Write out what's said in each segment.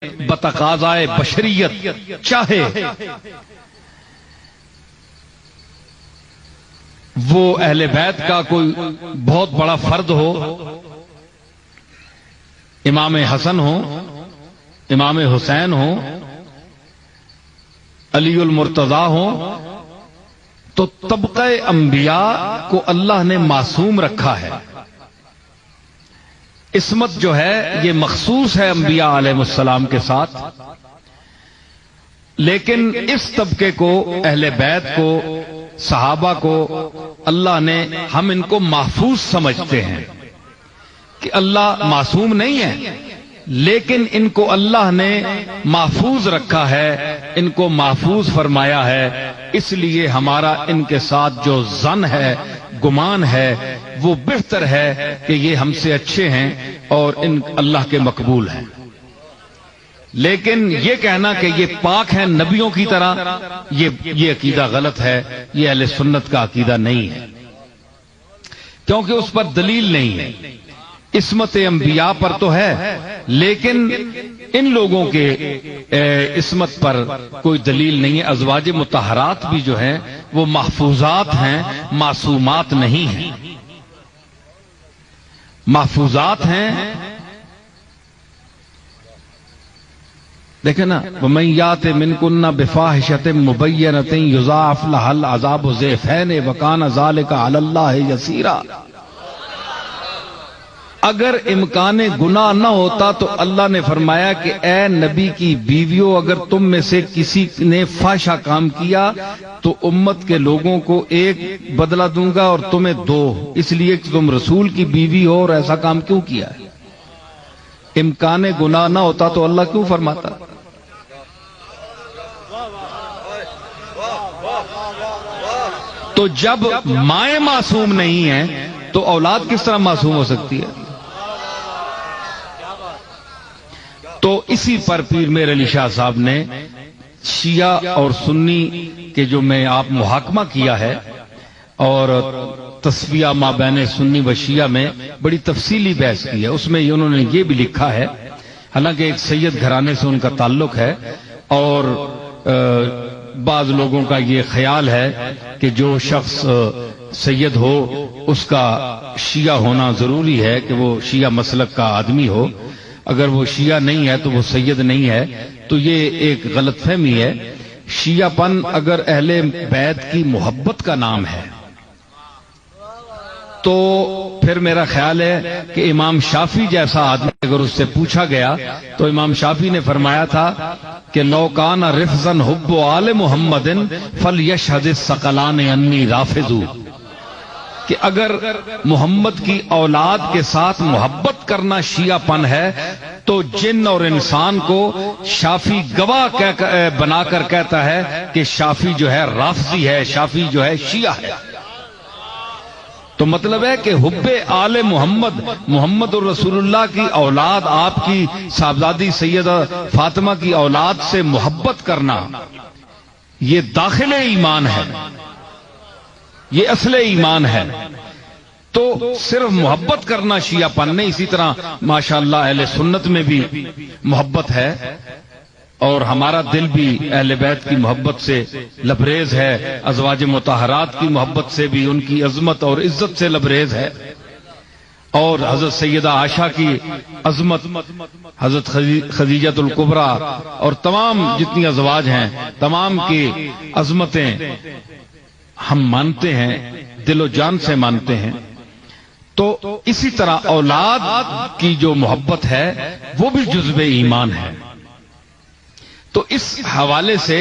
بتقاضائے بشریت چاہے وہ اہل بیت کا کوئی بہت بڑا فرد ہو، امام حسن ہو، امام حسین ہو، علی المرتضی ہو، تو طبقہ انبیاء کو اللہ نے معصوم رکھا ہے۔ عصمت جو ہے یہ مخصوص ہے انبیاء علیہ السلام کے ساتھ، لیکن اس طبقے کو، اہل بیت کو، صحابہ کو اللہ نے، ہم ان کو محفوظ سمجھتے ہیں کہ اللہ معصوم نہیں ہے، لیکن ان کو اللہ نے محفوظ رکھا ہے، ان کو محفوظ فرمایا ہے، اس لیے ہمارا ان کے ساتھ جو ظن ہے، گمان ہے، وہ بہتر ہے کہ یہ ہم سے اچھے ہیں اور ان اللہ کے مقبول ہیں۔ لیکن یہ کہنا کہ یہ پاک ہیں نبیوں کی طرح، یہ عقیدہ غلط ہے، یہ اہل سنت کا عقیدہ نہیں ہے، کیونکہ اس پر دلیل نہیں ہے۔ عصمت انبیاء پر تو ہے، لیکن ان لوگوں کے عصمت پر کوئی دلیل نہیں ہے۔ ازواج مطہرات بھی جو ہیں وہ محفوظات ہیں، معصومات نہیں ہیں، محفوظات ہیں۔ دیکھیں نا، وَمَن يَأْتِ مِنكُنَّ بِفَاحِشَةٍ مُبَيِّنَةٍ يُضَاعَفْ لَهَا الْعَذَابُ ضِعْفَيْنِ وَكَانَ ذَلِكَ عَلَى اللَّهِ يَسِيرًا۔ اگر امکان گناہ نہ ہوتا تو اللہ نے فرمایا کہ اے نبی کی بیویوں، اگر تم میں سے کسی نے فحشہ کام کیا تو امت کے لوگوں کو ایک بدلہ دوں گا اور تمہیں دو، اس لیے کہ تم رسول کی بیوی ہو اور ایسا کام کیوں کیا ہے؟ امکان گناہ نہ ہوتا تو اللہ کیوں فرماتا؟ تو جب مائیں معصوم نہیں ہیں تو اولاد کس طرح معصوم ہو سکتی ہے؟ تو اسی پر پیر میر علی شاہ صاحب نے شیعہ اور سنی کے جو میں آپ محاکمہ کیا ہے اور تصفیہ ما بین سنی و شیعہ میں بڑی تفصیلی بحث کی ہے، اس میں انہوں نے یہ بھی لکھا ہے، حالانکہ ایک سید گھرانے سے ان کا تعلق ہے، اور بعض لوگوں کا یہ خیال ہے کہ جو شخص سید ہو اس کا شیعہ ہونا ضروری ہے، کہ وہ شیعہ مسلک کا آدمی ہو، اگر وہ شیعہ نہیں ہے تو وہ سید نہیں ہے۔ تو یہ ایک غلط فہمی ہے۔ شیعہ پن اگر اہل بیت کی محبت کا نام ہے تو پھر میرا خیال ہے کہ امام شافعی جیسا آدمی اگر اس سے پوچھا گیا تو امام شافعی نے فرمایا تھا کہ لو کان رفضا حب آل محمد فلیشہد الثقلان انی رافض، کہ اگر محمد کی اولاد کے ساتھ محبت کرنا شیعہ پن ہے تو جن اور انسان کو شافعی گواہ بنا کر کہتا ہے کہ شافعی جو ہے رافضی ہے، شافعی جو ہے شیعہ ہے۔ تو مطلب ہے کہ حب آل محمد، محمد الرسول اللہ کی اولاد، آپ کی صاحبزادی سیدہ فاطمہ کی اولاد سے محبت کرنا، یہ داخل ایمان ہے، یہ اصل ایمان ہے۔ تو صرف محبت کرنا شیعہ پن نہیں، اسی طرح ماشاءاللہ اہل سنت میں بھی محبت ہے، اور ہمارا دل بھی اہل بیت کی محبت سے لبریز ہے، ازواج مطہرات کی محبت سے بھی، ان کی عظمت اور عزت سے لبریز ہے، اور حضرت سیدہ عائشہ کی عظمت، حضرت خدیجہ الکبریٰ اور تمام جتنی ازواج ہیں تمام کی عظمتیں ہم مانتے ہیں، دل و جان سے مانتے ہیں۔ تو اسی طرح اولاد کی جو محبت ہے وہ بھی جزو ایمان ہے۔ تو اس حوالے سے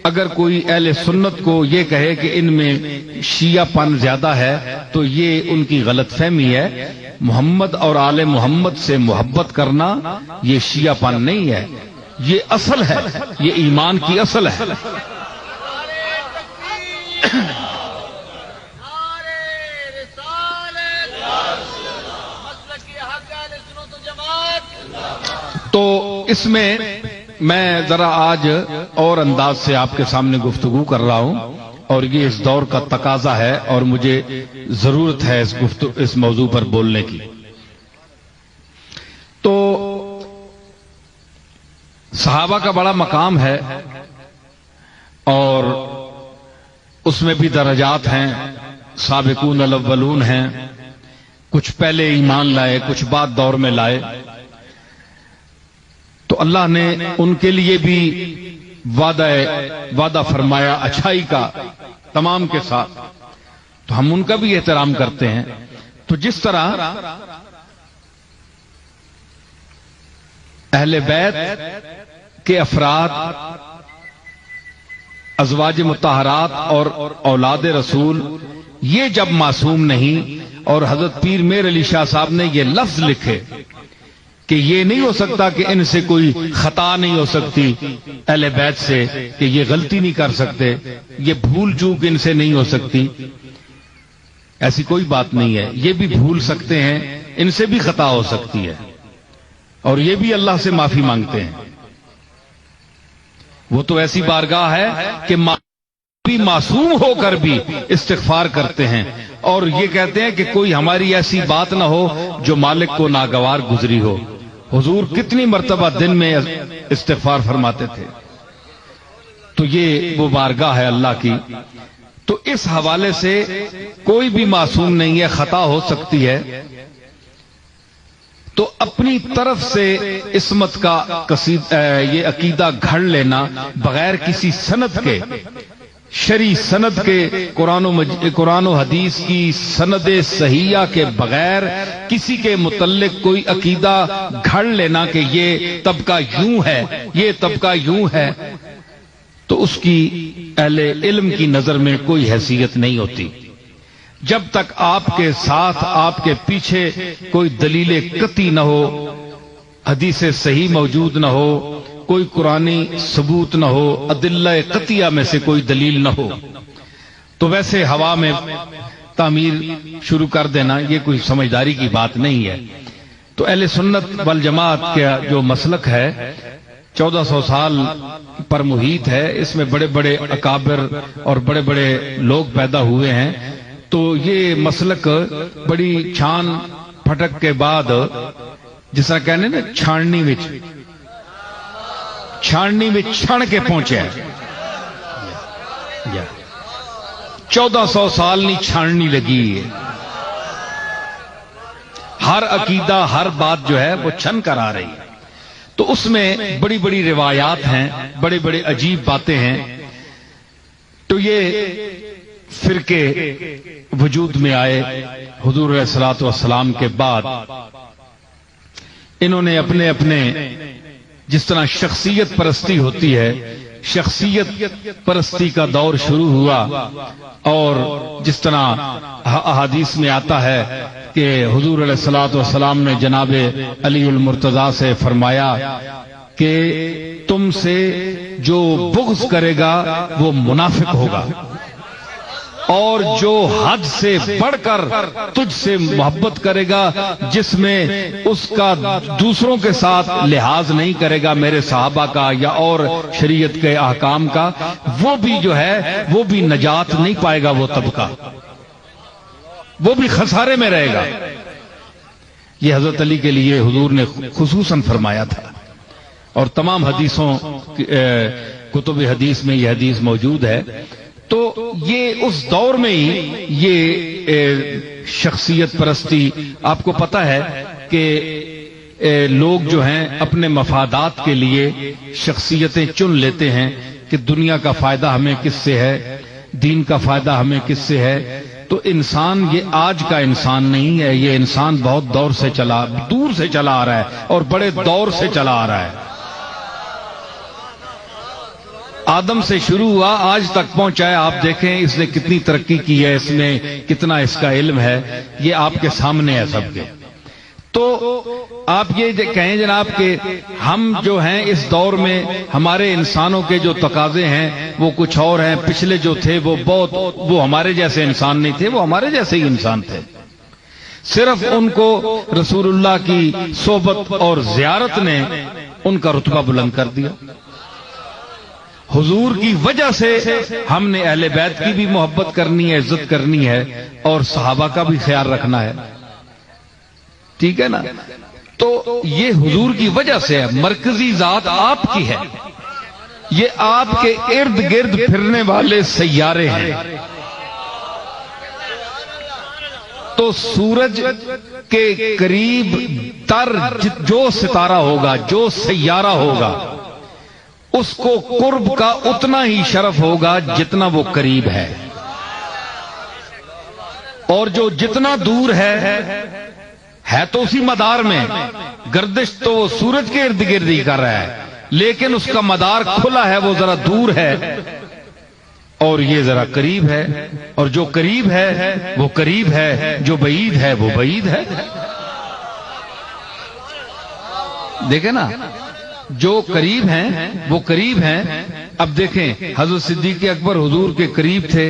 اگر کوئی اہل سنت کو یہ کہے کہ ان میں شیعہ پن زیادہ ہے تو یہ ان کی غلط فہمی ہے۔ محمد اور آل محمد سے محبت کرنا یہ شیعہ پن نہیں ہے، یہ اصل ہے، یہ ایمان کی اصل ہے۔ تو اس میں ذرا آج اور انداز سے آپ کے سامنے گفتگو کر رہا ہوں، اور یہ اس دور کا تقاضا ہے اور مجھے ضرورت ہے اس موضوع پر بولنے کی۔ تو صحابہ کا بڑا مقام ہے اور اس میں بھی درجات ہیں، سابقون الاولون ہیں، کچھ پہلے ایمان لائے، کچھ بعد دور میں لائے، تو اللہ نے ان کے لیے بھی وعدہ فرمایا اچھائی کا تمام کے ساتھ، تو ہم ان کا بھی احترام کرتے ہیں۔ تو جس طرح اہل بیت کے افراد، ازواج مطہرات اور اولاد رسول یہ جب معصوم نہیں، اور حضرت پیر میر علی شاہ صاحب نے یہ لفظ لکھے کہ یہ نہیں ہو سکتا کہ ان سے کوئی خطا نہیں ہو سکتی، اہل بیت سے کہ یہ غلطی نہیں کر سکتے، یہ بھول چوک ان سے نہیں ہو سکتی، ایسی کوئی بات نہیں ہے، یہ بھی بھول سکتے ہیں، ان سے بھی خطا ہو سکتی ہے، اور یہ بھی اللہ سے معافی مانگتے ہیں۔ وہ تو ایسی بارگاہ ہے کہ بھی معصوم ہو کر بھی استغفار کرتے ہیں، اور یہ کہتے ہیں کہ کوئی ہماری ایسی بات نہ ہو جو مالک کو ناگوار گزری ہو۔ حضور کتنی مرتبہ دن میں استغفار فرماتے تھے، تو یہ وہ بارگاہ ہے اللہ کی۔ تو اس حوالے سے کوئی بھی معصوم نہیں ہے، خطا ہو سکتی ہے، تو اپنی طرف سے عصمت کا یہ عقیدہ گھڑ لینا بغیر کسی سند کے، شرعی سند کے، قرآن و حدیث کی سند صحیحہ کے بغیر کسی کے متعلق کوئی عقیدہ گھڑ لینا کہ یہ طبقہ یوں ہے، یہ طبقہ یوں ہے، تو اس کی اہل علم کی نظر میں کوئی حیثیت نہیں ہوتی۔ جب تک آپ کے ساتھ، آپ کے پیچھے کوئی دلیل قطعی نہ ہو، حدیث صحیح موجود نہ ہو، کوئی قرآنی ثبوت نہ ہو، ادلہ قطعیہ میں سے کوئی دلیل نہ ہو، تو ویسے ہوا میں تعمیر شروع کر دینا یہ کوئی سمجھداری کی بات نہیں ہے۔ تو اہل سنت والجماعت کا جو مسلک ہے 1400 سال پر محیط ہے، اس میں بڑے بڑے اکابر اور بڑے بڑے لوگ پیدا ہوئے ہیں، تو یہ مسلک بڑی چھان پھٹک کے بعد، جس طرح کہنے نا چھاننی میں چھن کے پہنچے ہیں۔ 1400 سال نہیں چھاننی لگی ہے، ہر عقیدہ ہر بات جو ہے وہ چھن کر آ رہی ہے، تو اس میں بڑی بڑی روایات ہیں، بڑے بڑے عجیب باتیں ہیں۔ تو یہ فرقے وجود میں آئے حضور علیہ الصلوۃ والسلام کے بعد، انہوں نے اپنے اپنے، جس طرح شخصیت پرستی ہوتی ہے، شخصیت پرستی کا دور شروع ہوا، اور جس طرح احادیث میں آتا ہے کہ حضور علیہ الصلوۃ والسلام نے جناب علی المرتضیٰ سے فرمایا کہ تم سے جو بغض کرے گا وہ منافق ہوگا، اور جو حد سے بڑھ کر تجھ سے محبت کرے گا، جس میں اس کا دوسروں کے ساتھ لحاظ نہیں کرے گا، میرے صحابہ کا یا اور شریعت کے احکام کا، وہ بھی جو ہے وہ بھی نجات نہیں پائے گا، وہ طبقہ وہ بھی خسارے میں رہے گا۔ یہ حضرت علی کے لیے حضور نے خصوصاً فرمایا تھا، اور تمام حدیثوں کتب حدیث میں یہ حدیث موجود ہے۔ تو یہ اس دور میں ہی یہ شخصیت پرستی، آپ کو پتہ ہے کہ لوگ جو ہیں اپنے مفادات کے لیے شخصیتیں چن لیتے ہیں کہ دنیا کا فائدہ ہمیں کس سے ہے، دین کا فائدہ ہمیں کس سے ہے۔ تو انسان یہ آج کا انسان نہیں ہے، یہ انسان بہت دور سے دور سے چلا آ رہا ہے، اور بڑے دور سے چلا آ رہا ہے۔ آدم سے شروع ہوا آج تک پہنچا ہے، آپ دیکھیں اس نے کتنی ترقی کی ہے، اس میں کتنا اس کا علم ہے، یہ آپ کے سامنے ہے سب کے۔ تو آپ یہ کہیں جناب کہ ہم جو ہیں اس دور میں ہمارے انسانوں کے جو تقاضے ہیں وہ کچھ اور ہیں، پچھلے جو تھے وہ ہمارے جیسے انسان نہیں تھے، وہ ہمارے جیسے ہی انسان تھے، صرف ان کو رسول اللہ کی صحبت اور زیارت نے ان کا رتبہ بلند کر دیا۔ حضور کی وجہ سے ہم نے اہل بیت کی بھی محبت کرنی ہے، عزت کرنی ہے، اور صحابہ کا بھی خیال رکھنا ہے، ٹھیک ہے نا۔ تو یہ حضور کی وجہ سے ہے، مرکزی ذات آپ کی ہے، یہ آپ کے ارد گرد پھرنے والے سیارے ہیں۔ تو سورج کے قریب تر جو ستارہ ہوگا، جو سیارہ ہوگا، اس کو قرب کا اتنا ہی شرف ہوگا جتنا وہ قریب ہے، اور جو جتنا دور ہے تو اسی مدار میں، گردش تو وہ سورج کے ارد گرد ہی کر رہا ہے، لیکن اس کا مدار کھلا ہے، وہ ذرا دور ہے، اور یہ ذرا قریب ہے، اور جو قریب ہے وہ قریب ہے، جو بعید ہے وہ بعید ہے۔ دیکھیں نا، جو قریب ہیں وہ قریب ہیں۔ اب دیکھیں، حضرت صدیق اکبر حضور کے قریب تھے،